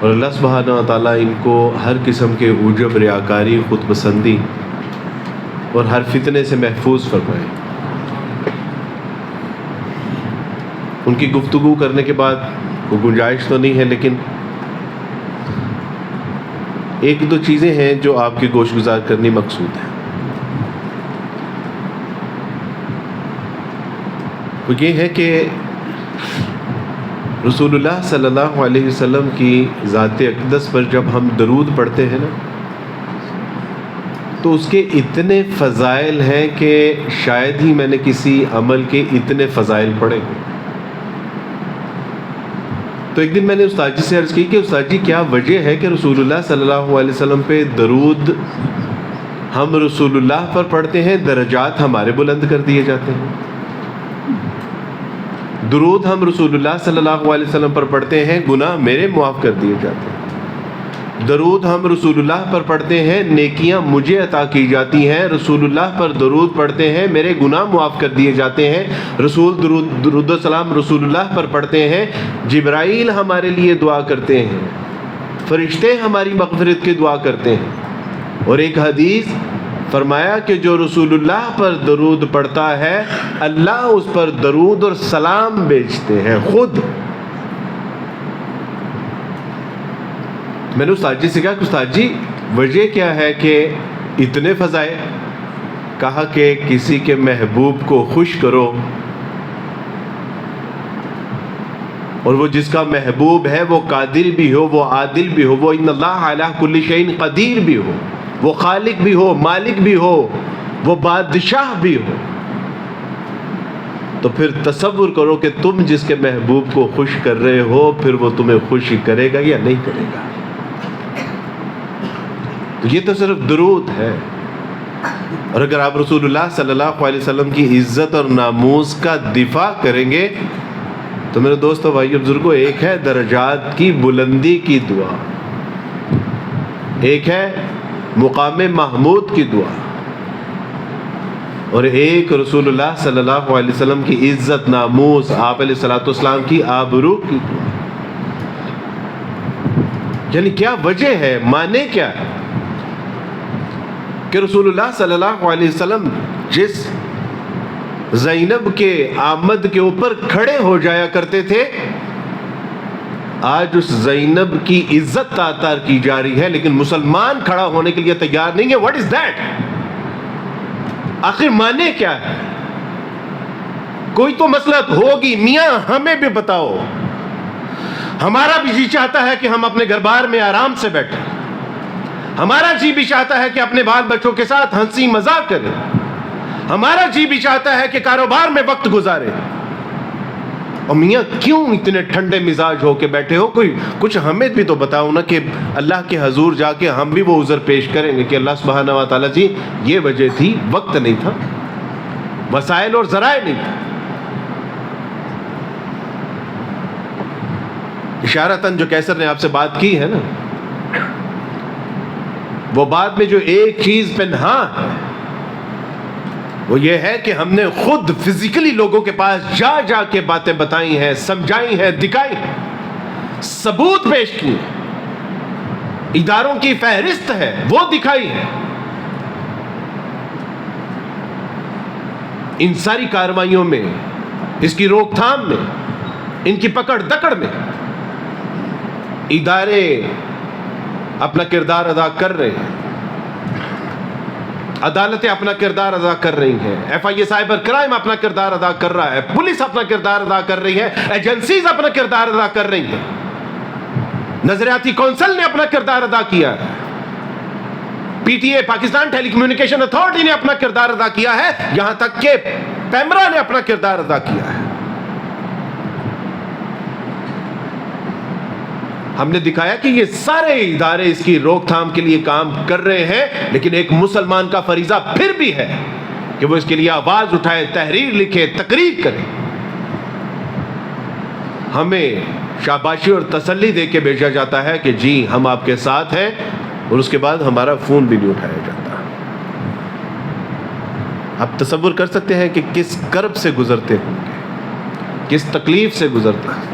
اور اللہ سبحانہ و تعالیٰ ان کو ہر قسم کے عجب، ریاکاری، خود پسندی اور ہر فتنے سے محفوظ فرمائے۔ ان کی گفتگو کرنے کے بعد کوئی گنجائش تو نہیں ہے، لیکن ایک دو چیزیں ہیں جو آپ کی گوش گزار کرنی مقصود ہے۔ وہ یہ ہے کہ رسول اللہ صلی اللہ علیہ وسلم کی ذات اقدس پر جب ہم درود پڑھتے ہیں نا، تو اس کے اتنے فضائل ہیں کہ شاید ہی میں نے کسی عمل کے اتنے فضائل پڑھے۔ تو ایک دن میں نے استاد جی سے عرض کی کہ استاد جی کیا وجہ ہے کہ رسول اللہ صلی اللہ علیہ وسلم پہ درود ہم رسول اللہ پر پڑھتے ہیں، درجات ہمارے بلند کر دیے جاتے ہیں؟ درود ہم رسول اللہ صلی اللہ علیہ وسلم پر پڑھتے ہیں، گناہ میرے معاف کر دیے جاتے ہیں۔ درود ہم رسول اللہ پر پڑھتے ہیں، نیکیاں مجھے عطا کی جاتی ہیں۔ رسول اللہ پر درود پڑھتے ہیں، میرے گناہ معاف کر دیے جاتے ہیں۔ درود و سلام رسول اللہ پر پڑھتے ہیں، جبرائیل ہمارے لیے دعا کرتے ہیں، فرشتے ہماری مغفرت کی دعا کرتے ہیں۔ اور ایک حدیث فرمایا کہ جو رسول اللہ پر درود پڑھتا ہے، اللہ اس پر درود اور سلام بھیجتے ہیں خود۔ میں نے استاد جی سے کہا کہ استاد جی وجہ کیا ہے کہ اتنے فضائل؟ کہا کہ کسی کے محبوب کو خوش کرو، اور وہ جس کا محبوب ہے وہ قادر بھی ہو، وہ عادل بھی ہو، وہ ان اللہ علی کل شیء قدیر بھی ہو، وہ خالق بھی ہو، مالک بھی ہو، وہ بادشاہ بھی ہو، تو پھر تصور کرو کہ تم جس کے محبوب کو خوش کر رہے ہو، پھر وہ تمہیں خوش کرے گا یا نہیں کرے گا؟ تو یہ تو صرف درود ہے۔ اور اگر آپ رسول اللہ صلی اللہ علیہ وسلم کی عزت اور ناموس کا دفاع کریں گے تو میرے دوستو، بھائیو، بزرگوں، ایک ہے درجات کی بلندی کی دعا، ایک ہے مقام محمود کی دعا، اور ایک رسول اللہ صلی اللہ علیہ وسلم کی عزت، ناموس، آپ علیہ الصلوۃ والسلام کی آبرو کی دعا۔ یعنی کیا وجہ ہے، معنی کیا ہے کہ رسول اللہ صلی اللہ علیہ وسلم جس زینب کے آمد کے اوپر کھڑے ہو جایا کرتے تھے، آج اس زینب کی عزت تعطار کی جا رہی ہے، لیکن مسلمان کھڑا ہونے کے لیے تیار نہیں ہے۔ What is that? آخر معنی کیا ہے؟ کوئی تو مسلحت ہوگی، میاں ہمیں بھی بتاؤ۔ ہمارا بھی جی چاہتا ہے کہ ہم اپنے گھر بار میں آرام سے بیٹھیں، ہمارا جی بھی چاہتا ہے کہ اپنے بال بچوں کے ساتھ ہنسی مذاق کریں، ہمارا جی بھی چاہتا ہے کہ کاروبار میں وقت گزارے، اور میاں کیوں اتنے ٹھنڈے مزاج ہو کے بیٹھے ہو؟ کوئی کچھ ہمیں بھی تو بتاؤ نا کہ اللہ کے حضور جا کے ہم بھی وہ عذر پیش کریں گے کہ اللہ سبحانہ و تعالیٰ جی یہ وجہ تھی، وقت نہیں تھا، وسائل اور ذرائع نہیں تھا۔ اشارتاً جو کیسر نے آپ سے بات کی ہے نا، وہ بات میں جو ایک چیز پنہاں ہے وہ یہ ہے کہ ہم نے خود فزیکلی لوگوں کے پاس جا جا کے باتیں بتائی ہیں، سمجھائی ہیں، دکھائی ہیں، ثبوت پیش کی، اداروں کی فہرست ہے وہ دکھائی ہے۔ ان ساری کارروائیوں میں، اس کی روک تھام میں، ان کی پکڑ دکڑ میں ادارے اپنا کردار ادا کر رہے ہیں، عدالتیں اپنا کردار ادا کر رہی ہیں، F I A cyber crime اپنا کردار ادا کر رہا ہے، پولیس اپنا کردار ادا کر رہی ہے، ایجنسیز اپنا کردار ادا کر رہی ہیں، نظریاتی کونسل نے اپنا کردار ادا کیا ہے، P T A Pakistan telecommunication authority نے اپنا کردار ادا کیا ہے، یہاں تک کہ پیمرا نے اپنا کردار ادا کیا ہے۔ ہم نے دکھایا کہ یہ سارے ادارے اس کی روک تھام کے لیے کام کر رہے ہیں، لیکن ایک مسلمان کا فریضہ پھر بھی ہے کہ وہ اس کے لیے آواز اٹھائے، تحریر لکھے، تقریر کرے۔ ہمیں شاباشی اور تسلی دے کے بھیجا جاتا ہے کہ جی ہم آپ کے ساتھ ہیں، اور اس کے بعد ہمارا فون بھی نہیں اٹھایا جاتا۔ آپ تصور کر سکتے ہیں کہ کس کرب سے گزرتے ہوں گے، کس تکلیف سے گزرتے ہیں۔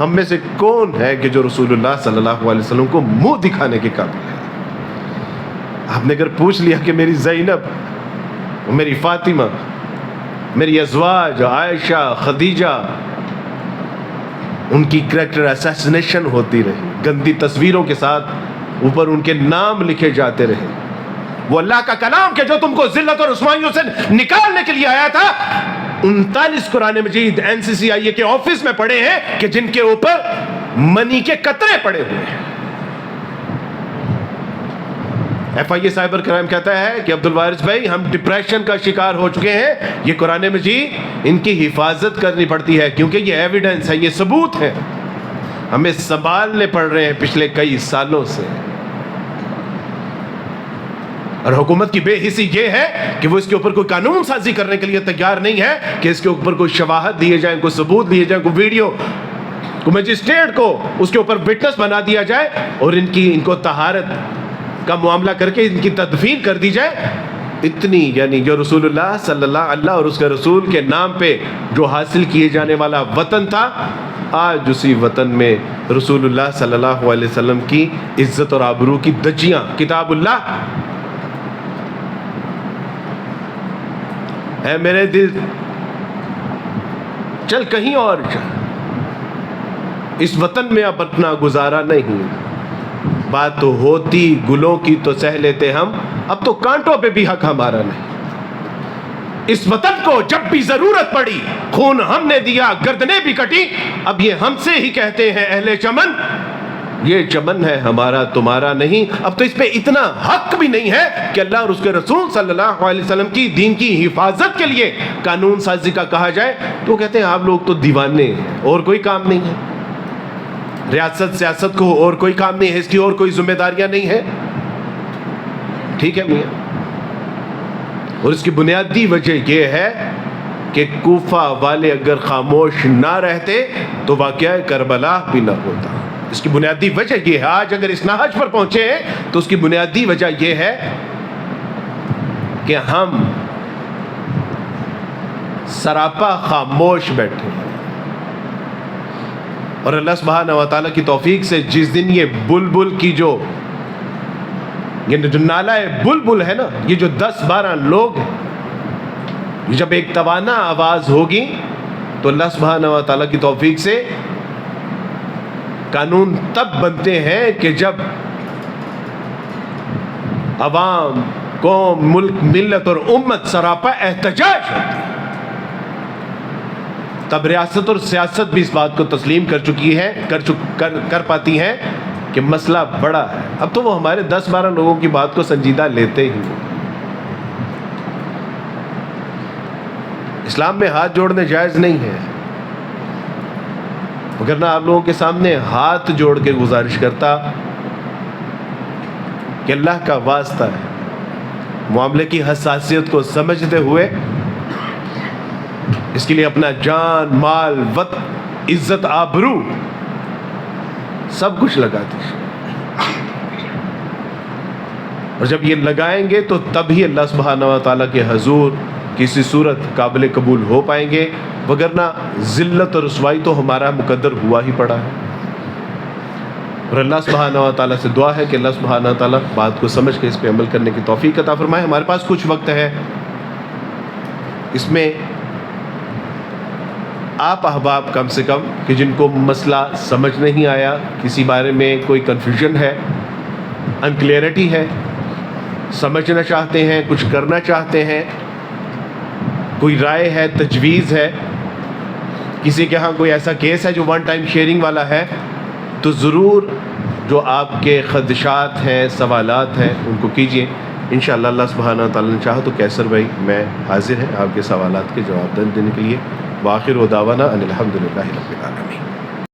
ہم میں سے کون ہے کہ جو رسول اللہ صلی اللہ علیہ وسلم کو منہ دکھانے کے قابل ہے؟ آپ نے اگر پوچھ لیا کہ میری زینب، میری فاطمہ، میری ازواج عائشہ، خدیجہ، ان کی کریکٹر اسیسنیشن ہوتی رہی، گندی تصویروں کے ساتھ اوپر ان کے نام لکھے جاتے رہے، وہ اللہ کا کلام کہ جو تم کو ذلت اور رسوائیوں سے نکالنے کے لیے آیا تھا، 39 قرآن مجید NCCIA کے آفس میں پڑے ہیں کہ جن کے اوپر منی کے قطرے پڑے ہوئے ہیں۔ FIA سائبر کرائم کہتا ہے کہ عبدالوارث بھائی ہم ڈپریشن کا شکار ہو چکے ہیں، یہ قرآن مجید ان کی حفاظت کرنی پڑتی ہے کیونکہ یہ ایویڈنس ہے، یہ ثبوت ہے، ہمیں سنبھالنے پڑ رہے ہیں پچھلے کئی سالوں سے۔ اور حکومت کی بے حسی یہ ہے کہ وہ اس کے اوپر کوئی قانون سازی کرنے کے لیے تیار نہیں ہے کہ اس کے اوپر کوئی شواہد دیے جائیں، کوئی ثبوت دیے جائیں، کوئی ویڈیو کو مجسٹریٹ کو اس کے اوپر وٹنس بنا دیا جائے اور ان کو طہارت کا معاملہ کر کے ان کی تدفین کر دی جائے۔ اتنی یعنی جو رسول اللہ صلی اللہ اور اس کے رسول کے نام پہ جو حاصل کیے جانے والا وطن تھا، آج اسی وطن میں رسول اللہ صلی اللہ علیہ وسلم کی عزت اور آبرو کی دجیاں، کتاب اللہ اے میرے دل چل کہیں اور چل، اس وطن میں اب اپنا گزارا نہیں، بات تو ہوتی گلوں کی تو سہ لیتے ہم، اب تو کانٹوں پہ بھی حق ہمارا نہیں۔ اس وطن کو جب بھی ضرورت پڑی خون ہم نے دیا، گردنیں بھی کٹی، اب یہ ہم سے ہی کہتے ہیں اہل چمن یہ چمن ہے ہمارا تمہارا نہیں۔ اب تو اس پہ اتنا حق بھی نہیں ہے کہ اللہ اور اس کے رسول صلی اللہ علیہ وسلم کی دین کی حفاظت کے لیے قانون سازی کا کہا جائے تو کہتے ہیں آپ لوگ تو دیوانے ہیں، اور کوئی کام نہیں ہے، ریاست سیاست کو اور کوئی کام نہیں ہے، اس کی اور کوئی ذمہ داریاں نہیں ہیں۔ ٹھیک ہے میاں، اور اس کی بنیادی وجہ یہ ہے کہ کوفہ والے اگر خاموش نہ رہتے تو واقعہ کربلا بھی نہ ہوتا۔ اس کی بنیادی وجہ یہ ہے، آج اگر اس نہج پر پہنچے ہیں تو اس کی بنیادی وجہ یہ ہے کہ ہم سراپا خاموش بیٹھے ہیں، اور اللہ سبحانہ و تعالیٰ کی توفیق سے جس دن یہ بلبل کی جو نالہ بلبل ہے نا، یہ جو 10-12 لوگ ہیں، جب ایک توانا آواز ہوگی تو اللہ سبحانہ و تعالیٰ کی توفیق سے قانون تب بنتے ہیں کہ جب عوام، قوم، ملک، ملت اور امت سراپا احتجاج ہوتی ہے، تب ریاست اور سیاست بھی اس بات کو تسلیم کر چکی ہے، کر پاتی ہیں کہ مسئلہ بڑا ہے۔ اب تو وہ ہمارے 10-12 لوگوں کی بات کو سنجیدہ لیتے ہی ہیں۔ اسلام میں ہاتھ جوڑنے جائز نہیں ہے، وگرنہ آپ لوگوں کے سامنے ہاتھ جوڑ کے گزارش کرتا کہ اللہ کا واسطہ ہے، معاملے کی حساسیت کو سمجھتے ہوئے اس کے لیے اپنا جان، مال، وقت، عزت، آبرو سب کچھ لگا دیجیے، اور جب یہ لگائیں گے تو تب ہی اللہ سبحانہ و تعالیٰ کے حضور کسی صورت قابل قبول ہو پائیں گے، وگرنہ ذلت اور رسوائی تو ہمارا مقدر ہوا ہی پڑا ہے۔ اور اللہ سبحانہ و تعالیٰ سے دعا ہے کہ اللہ سبحانہ و تعالیٰ بات کو سمجھ کے اس پہ عمل کرنے کی توفیق عطا فرمائے۔ ہمارے پاس کچھ وقت ہے، اس میں آپ احباب کم سے کم کہ جن کو مسئلہ سمجھ نہیں آیا، کسی بارے میں کوئی کنفیوژن ہے، انکلیئرٹی ہے، سمجھنا چاہتے ہیں، کچھ کرنا چاہتے ہیں، کوئی رائے ہے، تجویز ہے، کسی کے ہاں کوئی ایسا کیس ہے جو ون ٹائم شیئرنگ والا ہے، تو ضرور جو آپ کے خدشات ہیں، سوالات ہیں، ان کو کیجئے۔ انشاءاللہ اللہ سبحانہ وتعالیٰ نے چاہا تو کیسر بھائی میں حاضر ہیں آپ کے سوالات کے جواب دینے کے لیے۔ وآخر دعوانا ان الحمد للہ رب العالمین۔